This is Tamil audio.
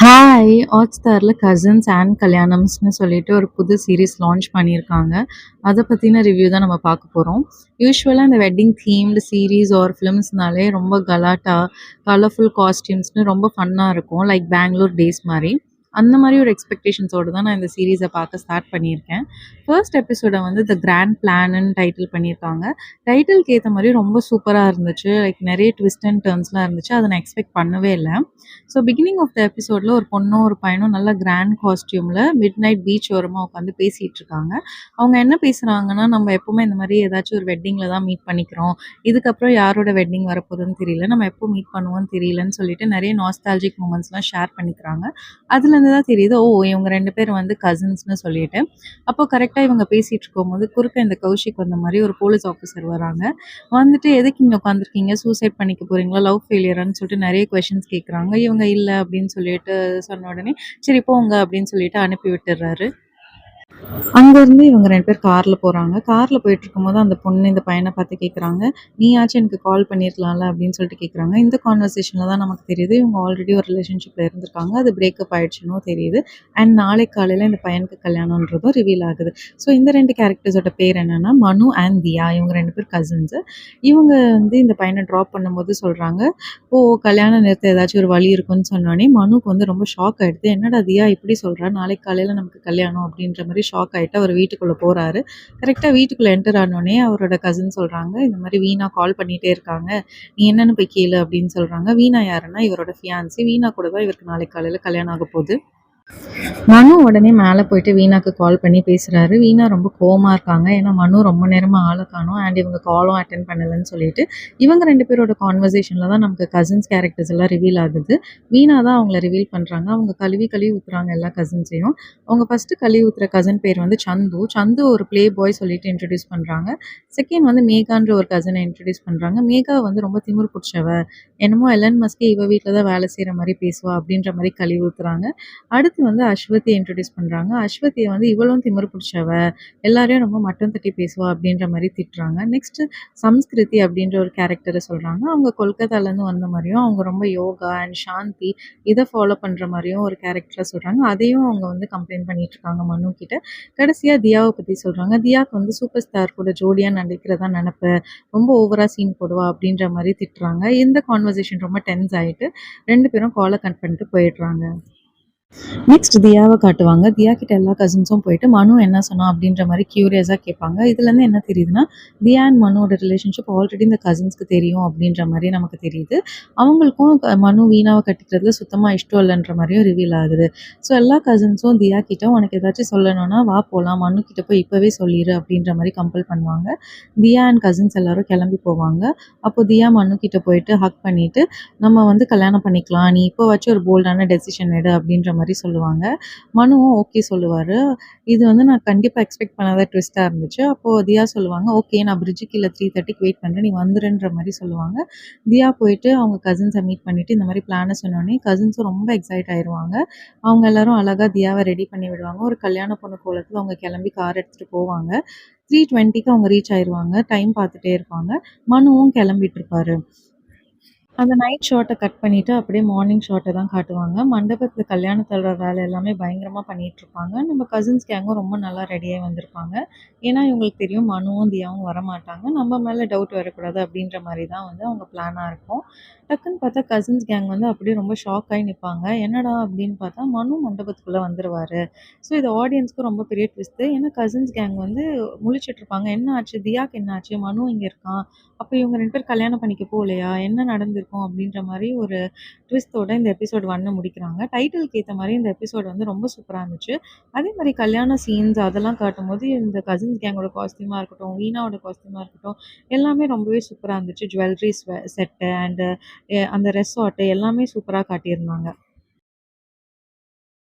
ஹாய்! ஹாட்ஸ்டார்ல கசின்ஸ் அண்ட் கல்யாணம்ஸ்ன்னு சொல்லிட்டு ஒரு புது சீரிஸ் லான்ச் பண்ணியிருக்காங்க. அத பத்தின ரிவ்யூ தான் நம்ம பார்க்க போறோம். யூசுவலா இந்த வெட்டிங் தீம்டு சீரிஸ் ஆர் ஃபிலிம்ஸ்னாலே ரொம்ப கலாட்டா, கலர்ஃபுல் காஸ்டியூம்ஸ்ன்னு ரொம்ப ஃபன்னா இருக்கும். லைக் பெங்களூர் டேஸ் மாரி. அந்த மாரி ஒரு எக்ஸ்பெக்டேஷன்ஸோட தான் நான் இந்த சீரிஸ பார்க்க ஸ்டார்ட் பண்ணியிருக்கேன். ஃபர்ஸ்ட் எபிசோட வந்து தி கிராண்ட் பிளான்ன்னு டைட்டில் பண்ணியிருக்காங்க. டைட்டில்க்கு ஏத்த மாரி ரொம்ப சூப்பரா இருந்துச்சு. லைக் நெறைய ட்விஸ்ட் அண்ட் டர்ன்ஸ்லாம் இருந்துச்சு. அத நான் எக்ஸ்பெக்ட் பண்ணவே இல்ல. ஸோ பிகினிங் ஆஃப் த எபிசோட்ல ஒரு பொண்ணும், ஒரு பையனும் நல்ல கிராண்ட் காஸ்டியூம்ல மிட் நைட் பீச் ஓரமா உட்காந்து பேசிட்டு இருக்காங்க. அவங்க என்ன பேசுறாங்கன்னா, "நம்ம எப்பவுமே இந்த மாரி ஏதாச்சும் ஒரு வெட்டிங்ல தான் மீட் பண்ணிக்கிறோம். இதுக்கப்புறம் யாரோட வெட்டிங் வரப்போதுன்னு தெரியல. நம்ம எப்போ மீட் பண்ணுவோம்னு தெரியலன்னு" சொல்லிட்டு நெறைய நாஸ்டால்ஜிக் மொமெண்ட்ஸ்லாம் ஷேர் பண்ணிக்கிறாங்க. அதுலேருந்து தான் தெரியுது, ஓ! இவங்க 2 பேரும் வந்து கசின்ஸ்ன்னு சொல்லிட்டு. அப்போ கரெக்ட்டா இவங்க பேசிட்டு இருக்கும்போது, குறுக்க இந்த கௌஷிக் வந்த மாரி ஒரு போலீஸ் ஆஃபீசர் வராங்க. வந்துட்டு, "எதுக்கு இங்க உட்காந்துருக்கீங்க? சூசைட் பண்ணிக்க போறீங்களா? லவ் ஃபெயிலியரான்னு?" சொல்லிட்டு நெறைய கொஸ்டின்ஸ் கேட்குறாங்க. இவங்க இல்ல அப்படின்னு சொல்லிட்டு சொன்ன உடனே, "சரி போங்க" அப்படின்னு சொல்லிட்டு அனுப்பி விட்டுர்றாரு. அங்கேருந்து இவங்க 2 பேர் கார்ல போறாங்க. கார்ல போயிட்டுருக்கும்போது அந்த பொண்ணு இந்த பையன பார்த்து கேட்குறாங்க, "நீயாச்சும் எனக்கு கால் பண்ணியிருக்கலாம்ல" அப்படின்னு சொல்லிட்டு கேட்குறாங்க. இந்த கான்வர்சேஷன்ல தான் நமக்கு தெரியுது, இவங்க ஆல்ரெடி ஒரு ரிலேஷன்ஷிப்ல இருந்திருக்காங்க. அது பிரேக்கப் ஆயிடுச்சுன்னும் தெரியுது. அண்ட் நாளைக்கு காலையில இந்த பையனுக்கு கல்யாணம்ன்றதும் ரிவீல் ஆகுது. ஸோ இந்த 2 கேரக்டர்ஸோட பேர் என்னன்னா, மனு அண்ட் தியா. இவங்க 2 பேர் கசின்ஸு. இவங்க வந்து இந்த பையன ட்ராப் பண்ணும்போது சொல்றாங்க, "ஓ! கல்யாணம் நிறுத்த ஏதாச்சும் ஒரு வழி இருக்குன்னு" சொன்னோனே, மனுவுக்கு வந்து ரொம்ப ஷாக் ஆயிடுது. "என்னடா தியா இப்படி சொல்றா? நாளைக்கு காலையில நமக்கு கல்யாணம்" அப்படின்ற மாரி ஷாக் ஆயிட்டு அவர் வீட்டுக்குள்ள போறாரு. கரெக்ட்டா வீட்டுக்குள்ள என்டர் ஆனோனே அவரோட கசின் சொல்றாங்க, "இந்த மாரி வீணா கால் பண்ணிட்டே இருக்காங்க. நீ என்னன்னு போய் கேளு" அப்படின்னு சொல்றாங்க. வீணா யாருன்னா, இவரோட ஃபியான்சி. வீணா கூட தான் இவருக்கு நாளைக்கு காலையில கல்யாணம் ஆகப் போது. மனு உடனே மேல போயிட்டு வீணாக்கு கால் பண்ணி பேசுறாரு. வீணா ரொம்ப கோவமா இருக்காங்க. ஏன்னா மனு ரொம்ப நேரமா ஆள காணோம். அண்ட் இவங்க காலும் அட்டெண்ட் பண்ணலன்னு சொல்லிட்டு, இவங்க 2 பேரோட கான்வர்சேஷன்ல தான் நமக்கு கசின்ஸ் கேரக்டர்ஸ் எல்லாம் ரிவீல் ஆகுது. வீணா தான் அவங்கள ரிவீல் பண்றாங்க. அவங்க கழுவி கழுவி ஊத்துறாங்க எல்லா கசின்ஸையும். அவங்க ஃபர்ஸ்ட்டு கழுவி ஊத்துற கசின் பேர் வந்து சந்து. சந்து ஒரு ப்ளே பாய் சொல்லிட்டு இன்ட்ரோடியூஸ் பண்றாங்க. செகண்ட் வந்து மேகான்ற ஒரு கசின இன்ட்ரோடியூஸ் பண்றாங்க. மேகா வந்து ரொம்ப திமிரு புடிச்சவ. என்னமோ எலன் மஸ்கே இவ வீட்ல தான் வேலை செய்ற மாரி பேசுவா அப்படின்ற மாரி கழுவி ஊத்துறாங்க. அடுத்து வந்து அஸ்வதிய இன்ட்ரோடியூஸ் பண்றாங்க. அஸ்வதிய வந்து இவளும் திமிரு புடிச்சவ, எல்லாரையும் ரொம்ப மட்டம் தட்டி பேசுவா அப்படின்ற மாரி திட்டுறாங்க. நெக்ஸ்ட்டு சம்ஸ்கிருதி அப்படின்ற ஒரு கேரக்டர சொல்றாங்க. அவங்க கொல்கத்தாலேருந்து வந்த மாரியும், அவங்க ரொம்ப யோகா அண்ட் சாந்தி இத ஃபாலோ பண்ற மாரியும் ஒரு கேரக்டர சொல்றாங்க. அதையும் அவங்க வந்து கம்ப்ளைண்ட் பண்ணிட்டு இருக்காங்க மனு கிட்ட. கடைசியா தியாவ பத்தி சொல்றாங்க. தியாக்கு வந்து சூப்பர் ஸ்டார் கூட ஜோடியா நடிக்கிறதா நெனப்பு. ரொம்ப ஓவரா சீன் போடுவா அப்படின்ற மாரி திட்டுறாங்க. இந்த கான்வர்சேஷன் ரொம்ப டென்ஸ் ஆயிட்டு 2 பேரும் கால கட் பண்ணிட்டு போயிடுறாங்க. நெக்ஸ்ட் தியாவ காட்டுவாங்க. தியா கிட்ட எல்லா கசின்ஸும் போயிட்டு மனு என்ன சொன்னா அப்படின்ற மாரி கியூரியஸா கேட்பாங்க. இதுலேருந்து என்ன தெரியுதுன்னா, தியா அண்ட் மனுவோட ரிலேஷன்ஷிப் ஆல்ரெடி இந்த கசின்ஸ்க்கு தெரியும் அப்படின்ற மாரி நமக்கு தெரியுது. அவங்களுக்கும் மனு வீணாவ கட்டிக்கிறதுல சுத்தமா இஷ்டம் இல்லன்ற மாரியும் ரிவீல் ஆகுது. ஸோ எல்லா கசின்ஸும் தியா கிட்ட உனக்கு ஏதாச்சும் சொல்லணும்னா வா போலாம். மனு கிட்ட போய் இப்பவே சொல்லிரு அப்படின்ற மாரி கம்பல் பண்ணுவாங்க. தியா அண்ட் கசின்ஸ் எல்லாரும் கிளம்பி போவாங்க. அப்போ தியா மனு கிட்ட போயிட்டு ஹக் பண்ணிட்டு, நம்ம வந்து கல்யாணம் பண்ணிக்கலாம். நீ இப்போவாச்சும் ஒரு போல்டான டெசிஷன் எடு அப்படின்ற மாரி சொல்லுவாங்க. மனுவும் ஓகே சொல்லுவாரு. இது வந்து நான் கண்டிப்பா எக்ஸ்பெக்ட் பண்ணாத ட்விஸ்ட்டா இருந்துச்சு. அப்போ தியா சொல்லுவாங்க, "ஓகே நான் பிரிட்ஜு கீழ 3:30க்கு வெயிட் பண்றேன். நீ வந்துருன்ற" மாரி சொல்லுவாங்க. தியா போயிட்டு அவங்க கசின்ஸ மீட் பண்ணிட்டு இந்த மாரி பிளான சொன்னோனே, கசின்ஸும் ரொம்ப எக்ஸைட் ஆயிருவாங்க. அவங்க எல்லாரும் அழகா தியாவ ரெடி பண்ணி விடுவாங்க. ஒரு கல்யாண பொண்ணு கோலத்துல அவங்க கிளம்பி கார் எடுத்துட்டு போவாங்க. 3:20க்கு அவங்க ரீச் ஆயிருவாங்க. டைம் பார்த்துட்டே இருப்பாங்க. மனுவும் கிளம்பிட்டுருப்பாரு. அந்த நைட் ஷாட்ட கட் பண்ணிட்டு, அப்படியே மார்னிங் ஷாட்ட தான் காட்டுவாங்க. மண்டபத்தில கல்யாணத்தோட வேலை எல்லாமே பயங்கரமா பண்ணிட்டுருப்பாங்க. நம்ம கசின்ஸ் கேங்கும் ரொம்ப நல்லா ரெடியாகி வந்திருப்பாங்க. ஏன்னா, இவங்களுக்கு தெரியும் மனுவும், தியாவும் வரமாட்டாங்க. நம்ம மேல டவுட் வரக்கூடாது அப்படின்ற மாரி தான் வந்து அவங்க பிளானா இருக்கும். டக்குன்னு பார்த்தா கசின்ஸ் கேங் வந்து அப்படியே ரொம்ப ஷாக் ஆயி நிப்பாங்க. என்னடா அப்படின்னு பார்த்தா, மனு மண்டபத்துக்குள்ள வந்துருவாரு. ஸோ இது ஆடியன்ஸ்க்கு ரொம்ப பெரிய ட்விஸ்ட்டு. ஏன்னா கசின்ஸ் கேங் வந்து முழிச்சுட்ருப்பாங்க. "என்ன ஆச்சு? தியாக்கு என்ன ஆச்சு? மனு இங்க இருக்கான். அப்ப இவங்க 2 பேரும் கல்யாணம் பண்ணிக்க போலையா? என்ன நடந்திருக்கும்?" அப்படின்ற மாரி ஒரு ட்விஸ்ட்டோட இந்த எபிசோட் 1 முடிக்கிறாங்க. டைட்டிலுக்கு ஏத்த மாரி இந்த எபிசோட் வந்து ரொம்ப சூப்பரா இருந்துச்சு. அதே மாரி கல்யாண சீன்ஸ் அதெல்லாம் காட்டும்போது, இந்த கசின்ஸ் கேங்கோட காஸ்டியூமா இருக்கட்டும், வீணாவோட காஸ்டியூமா இருக்கட்டும், எல்லாமே ரொம்பவே சூப்பரா இருந்துச்சு. ஜுவல்லரி செட்டு அண்ட் அந்த ரெசார்ட்டு எல்லாமே சூப்பரா காட்டியிருந்தாங்க.